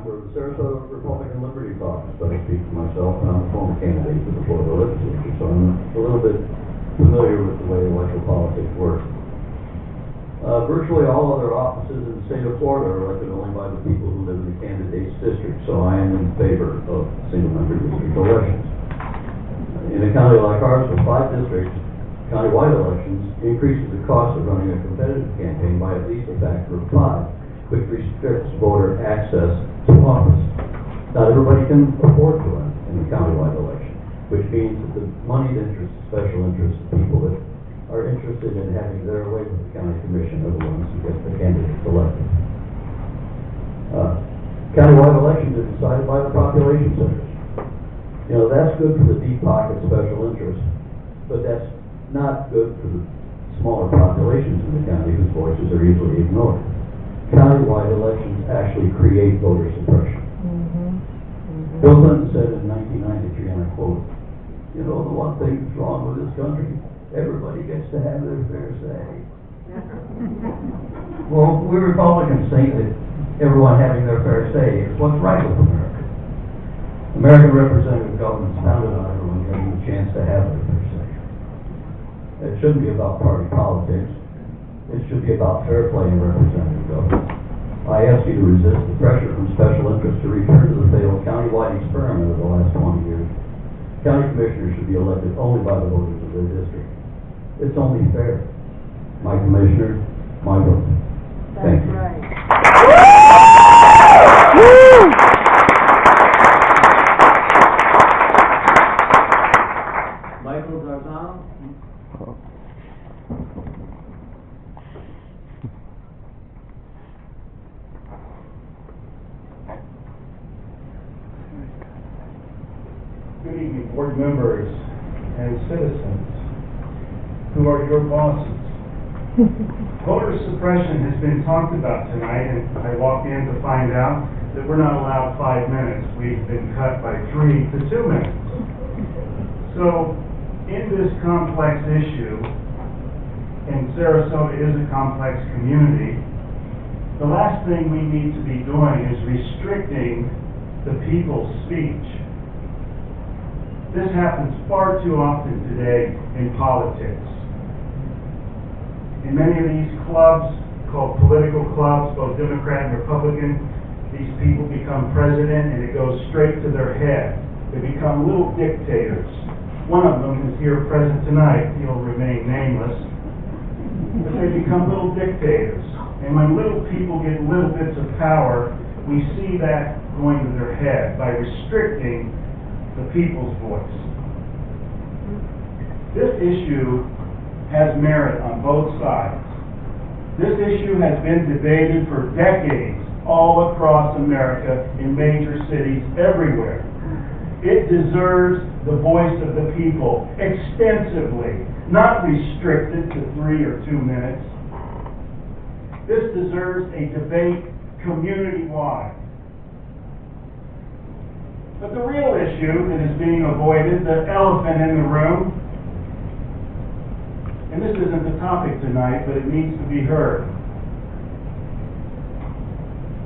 member of the Sarasota Republican Liberty Caucus, but I speak for myself, and I'm a former candidate for the Florida legislature, so I'm a little bit familiar with the way electoral politics work. Virtually all other offices in the state of Florida are elected only by the people who live in the candidate's district, so I am in favor of single-member district elections. In a county like ours with 5 districts, countywide elections increases the cost of running a competitive campaign by at least a factor of 5, which restricts voter access to office. Not everybody can afford to run in a countywide election, which means that the moneyed interests, special interests, people that are interested in having their way with the county commission are the ones who get the candidates elected. Countywide elections are decided by the population centers. You know, that's good for the deep pocket special interests, but that's not good for the smaller populations in the county whose voices are easily ignored. Countywide elections actually create voter suppression. Bill Clinton said in 1993, and I quote, "You know, the one thing that's wrong with this country, everybody gets to have their fair say." Well, we Republicans think that everyone having their fair say is what's right with America. American representative government's founded on everyone getting the chance to have their fair say. It shouldn't be about party politics. It should be about fair play in representative government. I ask you to resist the pressure from special interests to return to the failed countywide experiment of the last 20 years. County commissioners should be elected only by the voters of their district. It's only fair. My commissioner, my vote. Thank you. Right. Michael Zarzano. Good evening, board members and citizens who are your bosses. Voter suppression has been talked about tonight, and I walked in to find out that we're not allowed 5 minutes. We've been cut by 3 to 2 minutes. So, in this complex issue, and Sarasota is a complex community, the last thing we need to be doing is restricting the people's speech. This happens far too often today in politics. In many of these clubs, called political clubs, both Democrat and Republican, these people become president and it goes straight to their head. They become little dictators. One of them is here present tonight. He'll remain nameless. But they become little dictators. And when little people get little bits of power, we see that going to their head by restricting the people's voice. This issue has merit on both sides. This issue has been debated for decades all across America in major cities everywhere. It deserves the voice of the people extensively, not restricted to 3 or 2 minutes. This deserves a debate community-wide. But the real issue that is being avoided, the elephant in the room, and this isn't the topic tonight, but it needs to be heard.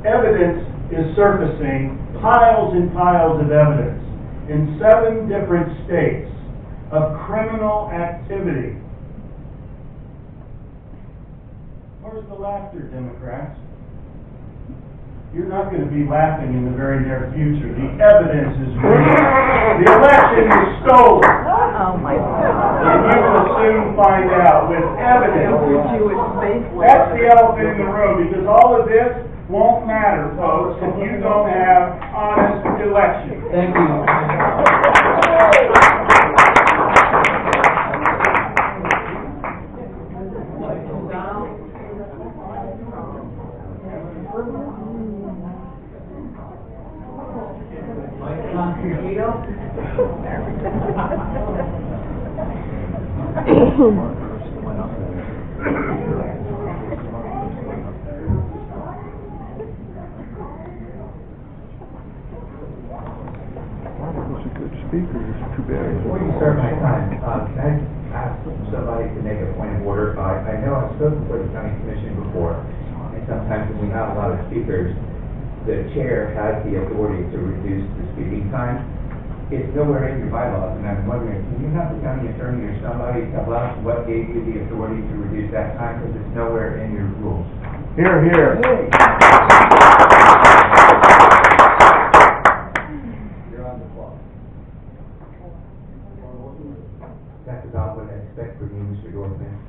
Evidence is surfacing, piles and piles of evidence, in 7 different states of criminal activity. Where's the laughter, Democrats? You're not going to be laughing in the very near future. The evidence is real. The election is stolen. Oh my God. And you will soon find out with evidence. That's the elephant in the room, because all of this won't matter, folks, if you don't have honest elections. Thank you. Before you start my time, can I ask somebody to make a point of order? I know I've spoken before the county commission before, and sometimes when we have a lot of speakers, the chair has the authority to reduce the speaking time. It's nowhere in your bylaws, and I'm wondering, can you have the county attorney or somebody tell us what gave you the authority to reduce that time, because it's nowhere in your rules. Here, here. You're on the clock. That's about what I expect from you, Mr. Dorfman.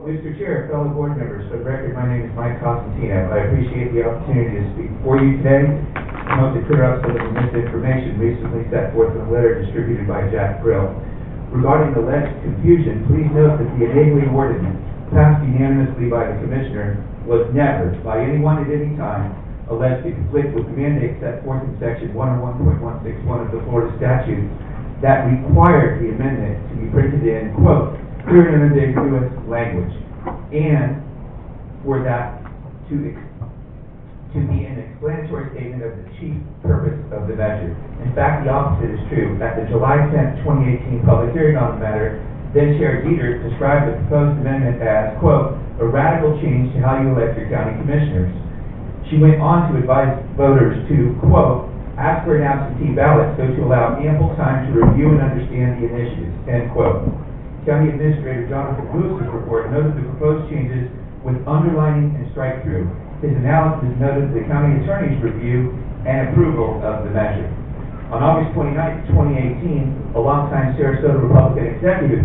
Mr. Chair, fellow board members, for the record, my name is Mike Costantino. I appreciate the opportunity to speak before you today. I hope to clear up some of the misinformation recently set forth in a letter distributed by Jack Brill. Regarding the alleged confusion, please note that the enabling ordinance passed unanimously by the Commissioner was never, by anyone at any time, alleged to conflict with the mandate set forth in Section 101.161 of the Florida statutes that required the amendment to be printed in, quote, clear and unambiguous language, and for that to be an explanatory statement of the chief purpose of the measure. In fact, the opposite is true. At the July 10, 2018 public hearing on the matter, then Chair Dieter described the proposed amendment as, quote, a radical change to how you elect your county commissioners. She went on to advise voters to, quote, ask for an absentee ballot so to allow ample time to review and understand the initiatives, end quote. County Administrator Jonathan Lewis's report noted the proposed changes with underlining and strike-through. His analysis noted the county attorney's review and approval of the measure. On August 29, 2018, a longtime Sarasota Republican Executive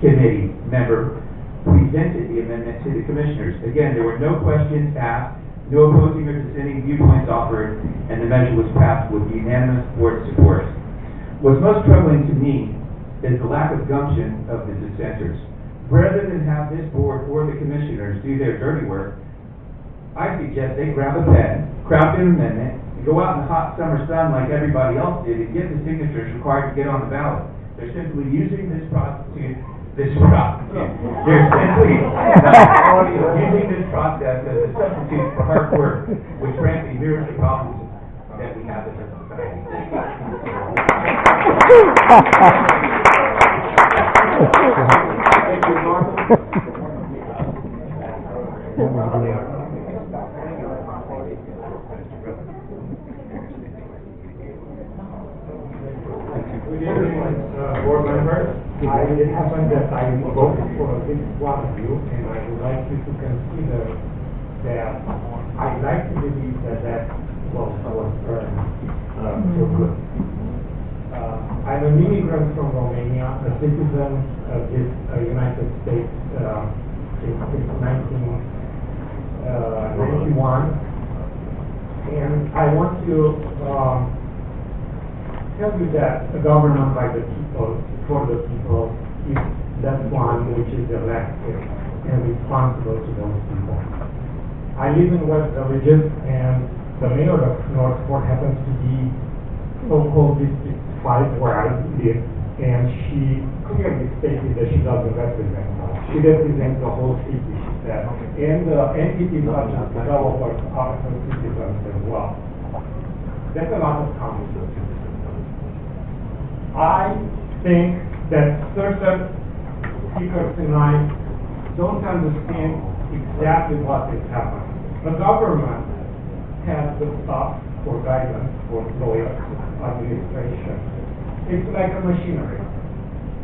Committee member presented the amendment to the commissioners. Again, there were no questions asked, no opposing or dissenting viewpoints offered, and the measure was passed with unanimous board support. What's most troubling to me is the lack of gumption of the dissenters. Rather than have this board or the commissioners do their dirty work, I suggest they grab a pen, craft an amendment, and go out in the hot summer sun like everybody else did and get the signatures required to get on the ballot. They're simply using they're simply using this process as a substitute for hard work, which frankly mirrors the problems that we have as a society. Thank you, Norman. Good evening, board members. It happened that I voted for this one of you, and I would like you to consider that I'd like to believe that was turned for good. I'm an immigrant from Romania, a citizen of this United States since 1991, and I want to tell you that a government by the people, for the people, is that one which is elected and responsible to those people. I live in West Villages, and the mayor of Northport happens to be so-called District 5 where I live, and she clearly stated that she doesn't represent us. She represents the whole city, she said, and the entities such as developers are her citizens as well. That's a lot of common. I think that certain speakers tonight don't understand exactly what is happening. The government has the stuff for guidance, for lawyers, administration. It's like a machinery.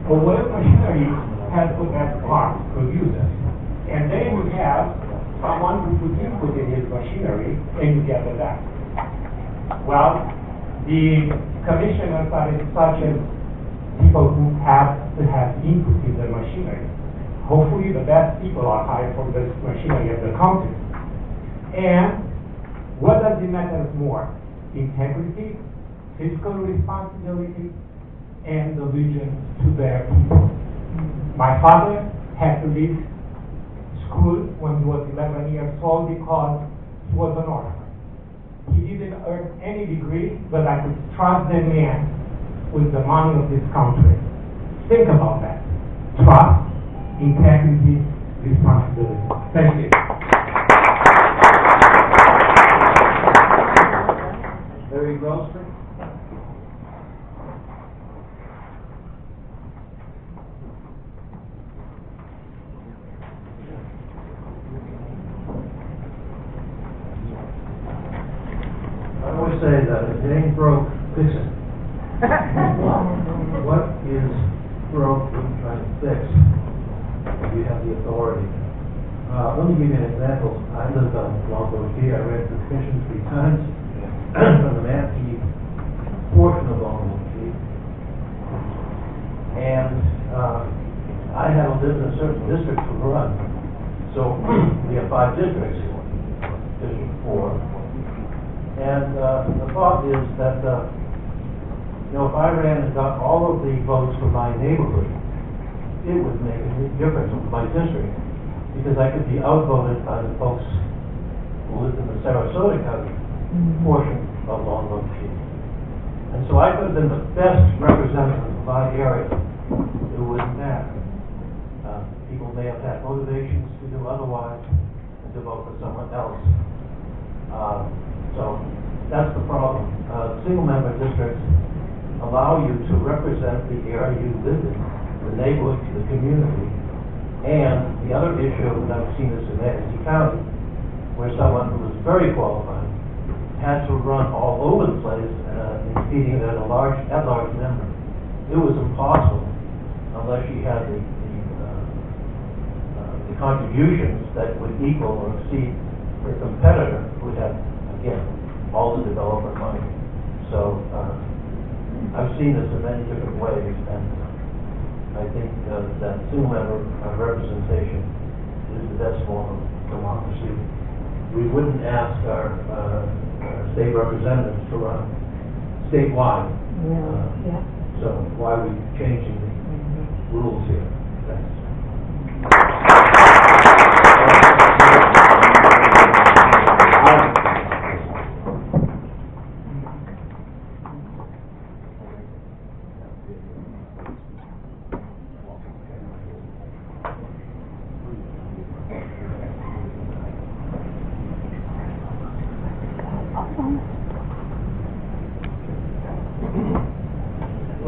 A well machinery has to have parts producers. And then you have someone who puts input in his machinery and you get the that. Well, the commissioners are such as people who have to have input in the machinery. Hopefully the best people are hired for this machinery at the company. And what does it matter more? Integrity, fiscal responsibility, and allegiance to their people. My father had to leave school when he was 11 years old because he was an orphan. He didn't earn any degree, but I could trust the man with the money of this country. Think about that. Trust, integrity, responsibility. Thank you. Larry Grossman? always say that if it ain't broke, fix it. What is broke that you're trying to fix? You have the authority. Let me give you an example. I lived on Longboat Key. I ran for commission 3 times from the Manatee portion of Longboat Key. And I had to live in a certain district to run. So we have 5 districts, District 4. And the thought is that, if I ran and got all of the votes for my neighborhood, it would make a big difference in my district, because I could be outvoted by the folks who lived in the Sarasota County portion of Longboat Key. And so I could have been the best representative of my area. It wouldn't matter. People may have had motivations to do otherwise and to vote for someone else. So that's the problem. Single-member districts allow you to represent the area you live in, the neighborhood, the community. And the other issue, and I've seen this in Manatee County, where someone who was very qualified had to run all over the place, competing at at-large number. It was impossible unless you had the contributions that would equal or exceed her competitor who had, again, all the developer money. So I've seen this in many different ways, and I think that single-member representation is the best form of democracy. We wouldn't ask our state representatives to run statewide. So why are we changing the rules here? Thanks.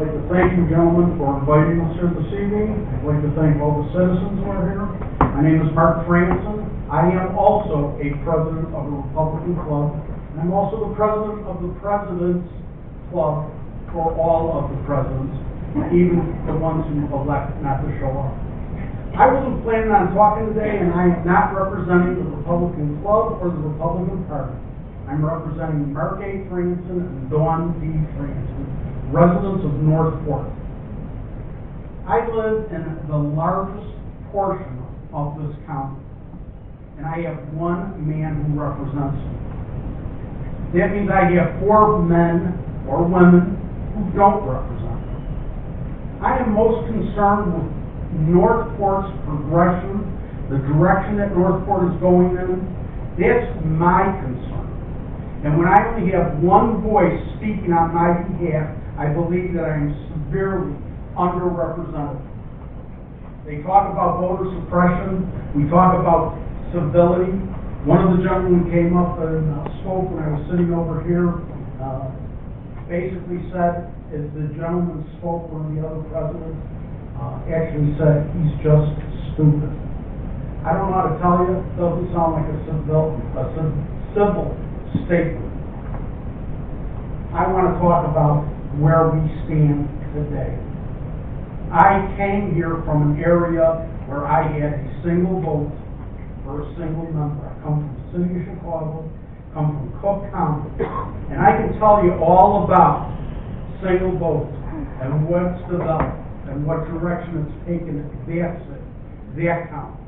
I'd like to thank you gentlemen for inviting us here this evening. I'd like to thank all the citizens who are here. My name is Mark Franson. I am also a president of the Republican Club. And I'm also the president of the President's Club for all of the presidents, even the ones who elect not to show up. I wasn't planning on talking today, and I am not representing the Republican Club or the Republican Party. I'm representing Mark A. Franson and Dawn D. Franson, residents of Northport. I live in the largest portion of this county, and I have one man who represents me. That means I have 4 men or women who don't represent me. I am most concerned with Northport's progression, the direction that Northport is going in. That's my concern. And when I only have one voice speaking on my behalf, I believe that I am severely underrepresented. They talk about voter suppression. We talk about civility. One of the gentlemen came up and spoke when I was sitting over here, basically said, as the gentleman spoke, one of the other presidents, actually said, he's just stupid. I don't know how to tell you, it doesn't sound like a civil statement. I want to talk about where we stand today. I came here from an area where I had a single vote for a single member. I come from the city of Chicago, come from Cook County, and I can tell you all about single votes and what's developed and what direction it's taken at that county.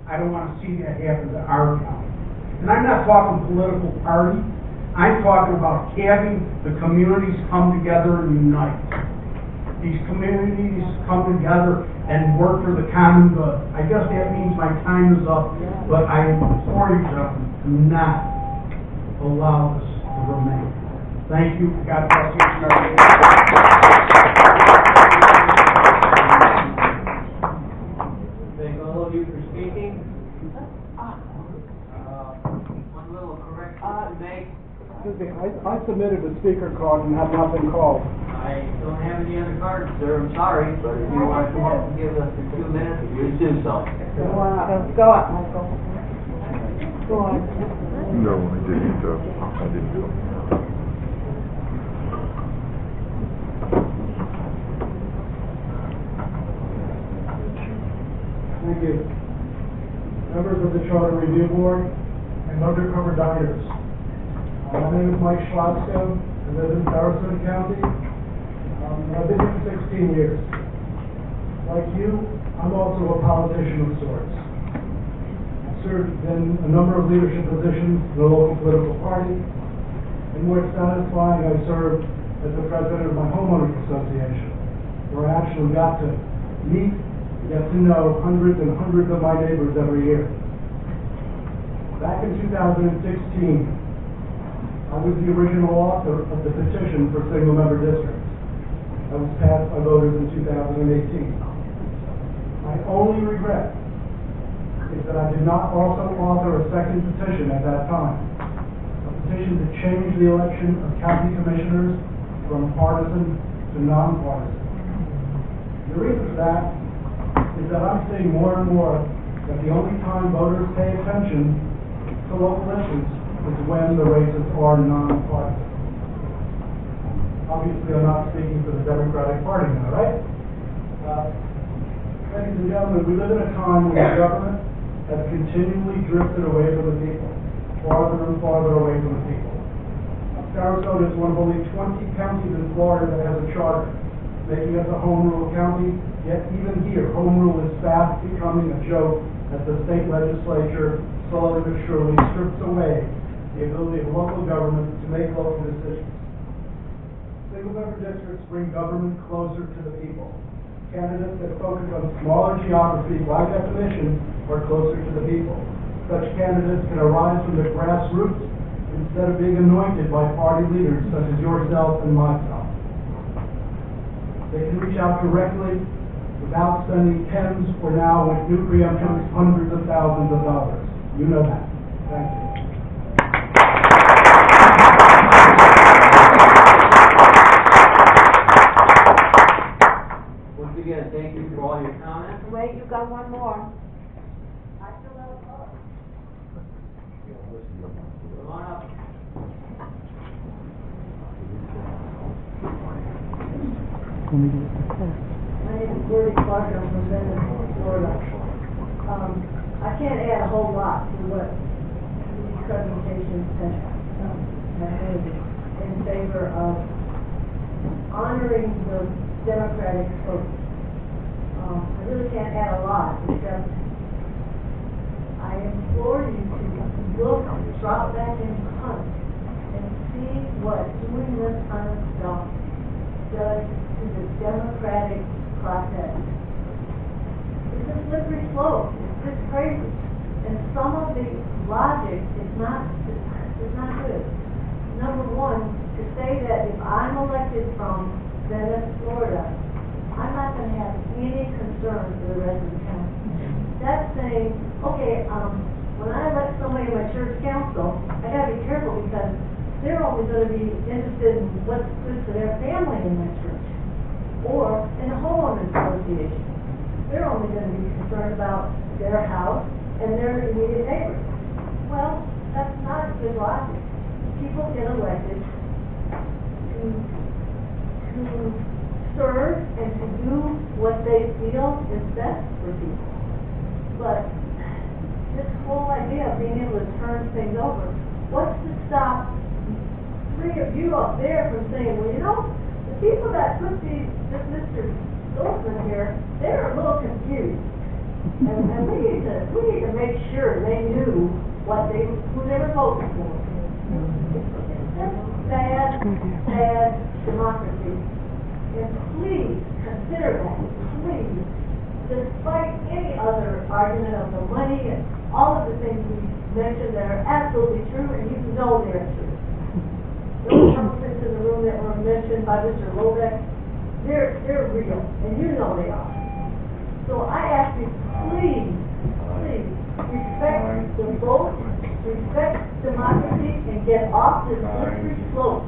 I don't want to see that happen to our county. And I'm not talking political party. I'm talking about having the communities come together and unite. These communities come together and work for the common good. I guess that means my time is up, but I implore you, gentlemen, do not allow this to remain. Thank you. God bless you. Thank all of you for speaking. One little correction to make. Excuse me, I submitted a speaker card and have not been called. I don't have any other cards, sir. I'm sorry, but if you want to come up and give us 2 minutes, please do so. Go on, Michael. Go on. No, I didn't. I didn't go. Thank you. Members of the Charter Review Board and undercover diners. My name is Mike Schlotzko. I live in Sarasota County. I've been here for 16 years. Like you, I'm also a politician of sorts. I've served in a number of leadership positions in a local political party, and more satisfying, I served as the president of my homeowners association, where I actually got to meet, get to know hundreds and hundreds of my neighbors every year. Back in 2016, I was the original author of the petition for single-member districts that was passed by voters in 2018. My only regret is that I did not also author a second petition at that time, a petition to change the election of county commissioners from partisan to nonpartisan. The reason for that is that I'm seeing more and more that the only time voters pay attention to local issues is when the races are nonpartisan. Obviously, I'm not speaking for the Democratic Party now, right? Ladies and gentlemen, we live in a time when the government has continually drifted away from the people, farther and farther away from the people. Sarasota is one of only 20 counties in Florida that has a charter, making us a home rule county, yet even here, home rule is fast becoming a joke as the state legislature slowly but surely strips away the ability of local government to make local decisions. Single-member districts bring government closer to the people. Candidates that focus on smaller geography, by definition, are closer to the people. Such candidates can arise from the grassroots instead of being anointed by party leaders such as yourself and myself. They can reach out directly without spending tens or now with new preemptions, hundreds of thousands of dollars. You know that. Thank you. Once again, thank you for all your comments. Wait, you've got one more. I still have a thought. Come on up. My name is Bertie Clark. I'm from Venice, Florida. I can't add a whole lot to what these presentations have made in favor of honoring the Democratic vote. I really can't add a lot, except I implore you to look, drop back in hunt, and see what doing this kind of stuff does to the democratic process. It's a slippery slope. It's just crazy. And some of the logic is not good. Number one, to say that if I'm elected from Venice, Florida, I'm not going to have any concern for the rest of the county. That's saying, okay, when I elect somebody in my church council, I got to be careful because they're only going to be interested in what's good for their family in that church or in a homeowners association. They're only going to be concerned about their house and their immediate neighbors. Well, that's not good logic. People get elected to serve and to do what they feel is best for people. But this whole idea of being able to turn things over, what's to stop three of you up there from saying, well, you know, the people that put this Mr. Dorfman here, they're a little confused. And we need to make sure they knew who they were voting for. It's bad democracy. And please consider that. Please. Despite any other argument of the money and all of the things we mentioned that are absolutely true, and you know they're true. Those elephants in the room that were mentioned by Mr. Lobeck, they're real, and you know they are. So I ask you, please, respect the vote, respect democracy, and get off this slippery slope.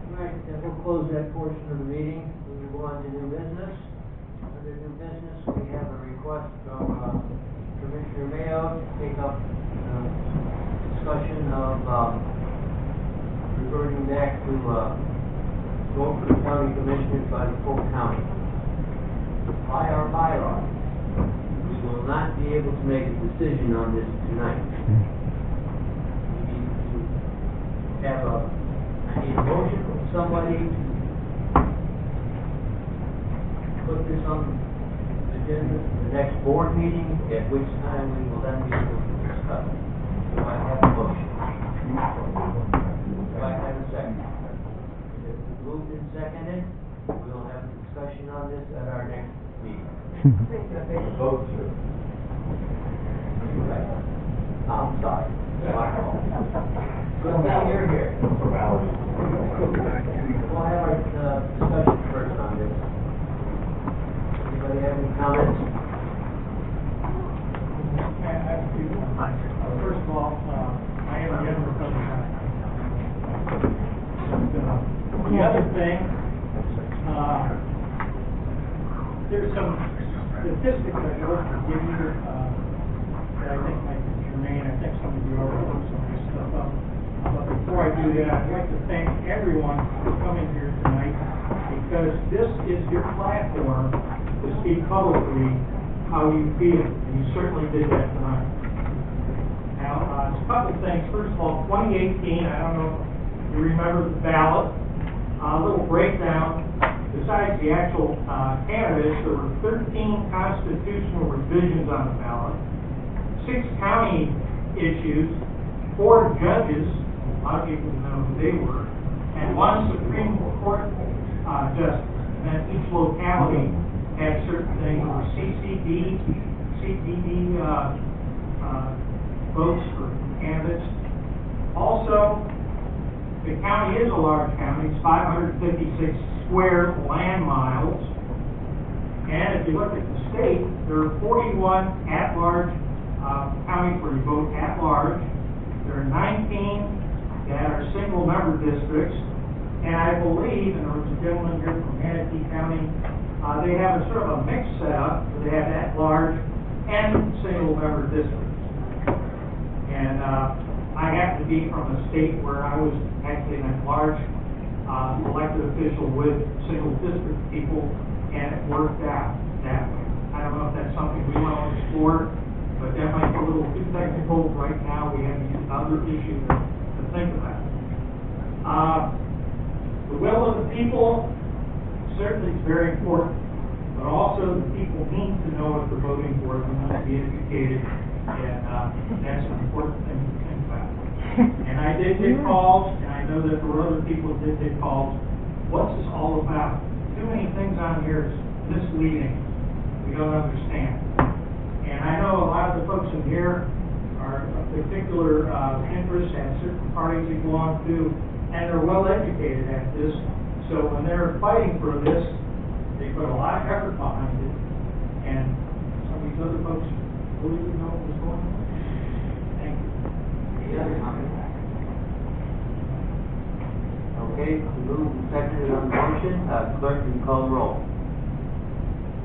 All right, then we'll close that portion of the meeting. We'll move on to new business. Under new business, we have a request from Commissioner Mayo to take up discussion of reverting back to vote for the county commissioners by the full county. By our bylaws, we will not be able to make a decision on this tonight. We need to have I need a motion from somebody to put this on the agenda for the next board meeting, at which time we will then be able to discuss. Do I have a motion? Do I have a second? If it's moved and seconded, we will have a discussion on this at our next meeting. Vote through. I'm sorry. Good thing you're here. We'll have our discussion first on this. Anybody have any comments? First of all, I am a young Republican. The other thing, there's some statistics I'd like to give you that I think might be germane. I think some of you already looked some of this stuff up. But before I do that, I'd like to thank everyone for coming here tonight, because this is your platform to speak publicly how you feel, and you certainly did that tonight. Now, a couple things. First of all, 2018, I don't know if you remember the ballot. A little breakdown. Besides the actual candidates, there were 13 constitutional revisions on the ballot, 6 county issues, 4 judges, a lot of people know who they were, and 1 Supreme Court justice. And each locality had certain things. There were CCD votes for candidates. Also, the county is a large county. It's 556 square land miles. And if you look at the state, there are 41 at-large counties where you vote at-large. There are 19 that are single-member districts. And I believe, and there was a gentleman here from Manatee County, they have a sort of a mixed setup, where they have at-large and single-member districts. And I happen to be from a state where I was actually an at-large elected official with single district people, and it worked out that way. I don't know if that's something we want to explore, but that might be a little too technical right now. We have these other issues to think about. The will of the people certainly is very important, but also the people need to know what they're voting for. They need to be educated, and that's an important thing to think about. And I did get calls, and I know that there were other people that did get calls. What's this all about? Too many things on here is misleading. We don't understand. And I know a lot of the folks in here are of particular interest and certain parties they belong to, and they're well educated at this. So when they're fighting for this, they put a lot of effort behind it. And some of these other folks really didn't know what was going on. Thank you. Okay, moved and seconded on the motion. Clerk, can you call the roll?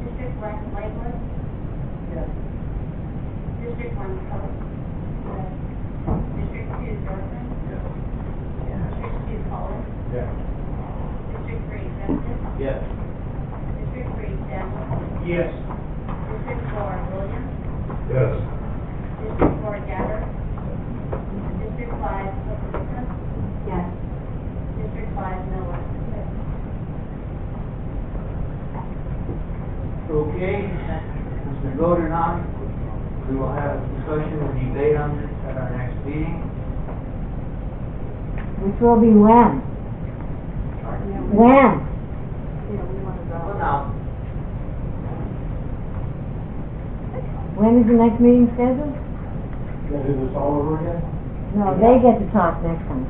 District 1, Lakewood. Yes. District 1, Coast. Yes. District 2, Dorfman. Yes. District 2, Cullen. Yes. District 3, Justice. Yes. District 3, Stanley. Yes. District 4, Williams. Yes. District 4, Gabbard. District 5, Clifton. Yes. District 5, Miller. Okay, it's been voted on. We will have a discussion and debate on this at our next meeting. Which will be when? When? Yeah, we want to Well, go. now, When is the next meeting scheduled? Gonna do this all over again? No, they get to talk next time.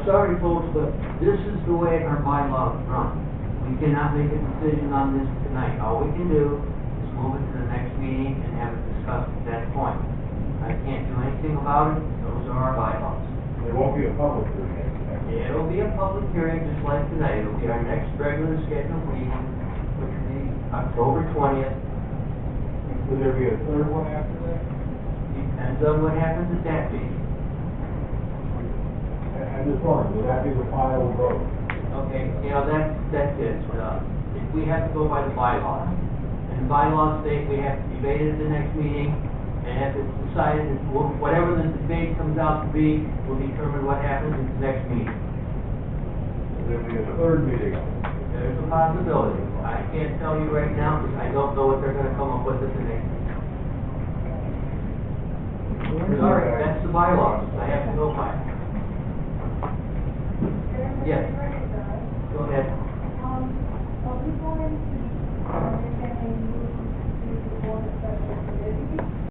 sorry folks, but this is the way our bylaws run. We cannot make a decision on this tonight. All we can do is move it to the next meeting and have it discussed at that point. I can't do anything about it. Those are our bylaws. There won't be a public hearing. It'll be a public hearing just like tonight. It'll be our next regular scheduled meeting, which will be October 20th. Will there be a third one after that? Depends on what happens at that meeting. I'm just wondering, will that be the final vote? Okay, that's it. If we have to go by the bylaws, and the bylaws state we have to debate it at the next meeting, and if it's decided, whatever the debate comes out to be, will determine what happens at the next meeting. Will there be a third meeting? There's a possibility. I can't tell you right now, because I don't know what they're gonna come up with at the next meeting. Sorry, that's the bylaws.